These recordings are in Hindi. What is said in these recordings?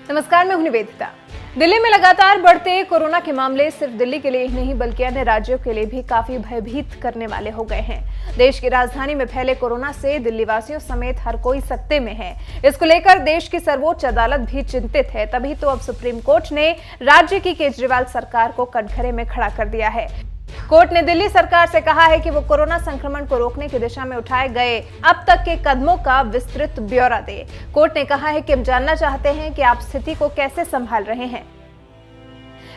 नमस्कार, मैं हूं निवेदिता। दिल्ली में लगातार बढ़ते कोरोना के मामले सिर्फ दिल्ली के लिए ही नहीं बल्कि अन्य राज्यों के लिए भी काफी भयभीत करने वाले हो गए हैं। देश की राजधानी में फैले कोरोना से दिल्ली वासियों समेत हर कोई सकते में है। इसको लेकर देश की सर्वोच्च अदालत भी चिंतित है। तभी तो अब सुप्रीम कोर्ट ने राज्य की केजरीवाल सरकार को कटघरे में खड़ा कर दिया है। कोर्ट ने दिल्ली सरकार से कहा है कि वो कोरोना संक्रमण को रोकने की दिशा में उठाए गए अब तक के कदमों का विस्तृत ब्यौरा दे। कोर्ट ने कहा है कि हम जानना चाहते हैं कि आप स्थिति को कैसे संभाल रहे हैं।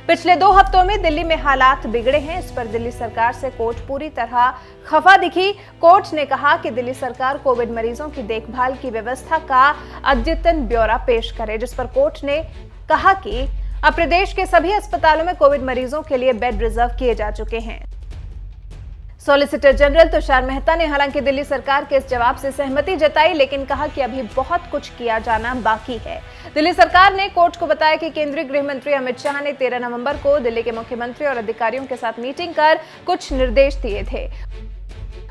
पिछले 2 हफ्तों में दिल्ली में हालात बिगड़े हैं। इस पर दिल्ली सरकार से कोर्ट पूरी तरह खफा दिखी। कोर्ट ने कहा कि दिल्ली सरकार कोविड मरीजों की देखभाल की व्यवस्था का अद्यतन ब्यौरा पेश करे, जिस पर कोर्ट ने कहा कि अब प्रदेश के सभी अस्पतालों में कोविड मरीजों के लिए बेड रिजर्व किए जा चुके हैं। सॉलिसिटर जनरल तुषार मेहता ने हालांकि दिल्ली सरकार के इस जवाब से सहमति जताई, लेकिन कहा कि अभी बहुत कुछ किया जाना बाकी है। दिल्ली सरकार ने कोर्ट को बताया कि केंद्रीय गृह मंत्री अमित शाह ने 13 नवंबर को दिल्ली के मुख्यमंत्री और अधिकारियों के साथ मीटिंग कर कुछ निर्देश दिए थे।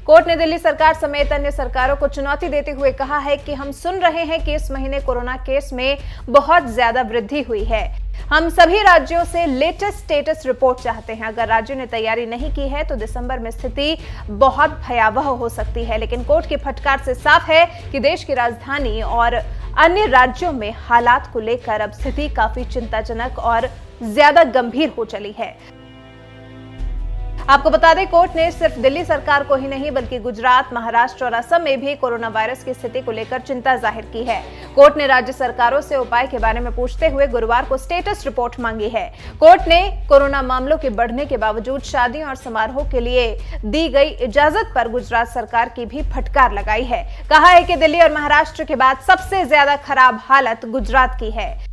कोर्ट ने दिल्ली सरकार समेत अन्य सरकारों को चुनौती देते हुए कहा है कि हम सुन रहे हैं कि इस महीने कोरोना केस में बहुत ज्यादा वृद्धि हुई है। हम सभी राज्यों से लेटेस्ट स्टेटस रिपोर्ट चाहते हैं। अगर राज्यों ने तैयारी नहीं की है तो दिसंबर में स्थिति बहुत भयावह हो सकती है। लेकिन कोर्ट की फटकार से साफ है कि देश की राजधानी और अन्य राज्यों में हालात को लेकर अब स्थिति काफी चिंताजनक और ज्यादा गंभीर हो चली है। आपको बता दें, कोर्ट ने सिर्फ दिल्ली सरकार को ही नहीं बल्कि गुजरात, महाराष्ट्र और असम में भी कोरोना वायरस की स्थिति को लेकर चिंता जाहिर की है। कोर्ट ने राज्य सरकारों से उपाय के बारे में पूछते हुए गुरुवार को स्टेटस रिपोर्ट मांगी है। कोर्ट ने कोरोना मामलों के बढ़ने के बावजूद शादियों और समारोह के लिए दी गई इजाजत पर गुजरात सरकार की भी फटकार लगाई है। कहा है कि दिल्ली और महाराष्ट्र के बाद सबसे ज्यादा खराब हालत गुजरात की है।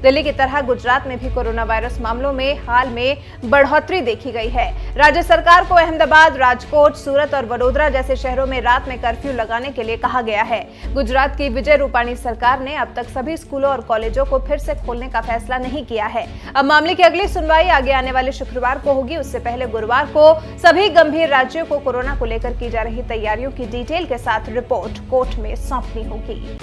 दिल्ली की तरह गुजरात में भी कोरोना वायरस मामलों में हाल में बढ़ोतरी देखी गई है। राज्य सरकार को अहमदाबाद, राजकोट, सूरत और वडोदरा जैसे शहरों में रात में कर्फ्यू लगाने के लिए कहा गया है। गुजरात की विजय रूपाणी सरकार ने अब तक सभी स्कूलों और कॉलेजों को फिर से खोलने का फैसला नहीं किया है। अब मामले की अगली सुनवाई आगे आने वाले शुक्रवार को होगी। उससे पहले गुरुवार को सभी गंभीर राज्यों को कोरोना को लेकर की जा रही तैयारियों की डिटेल के साथ रिपोर्ट कोर्ट में सौंपनी होगी।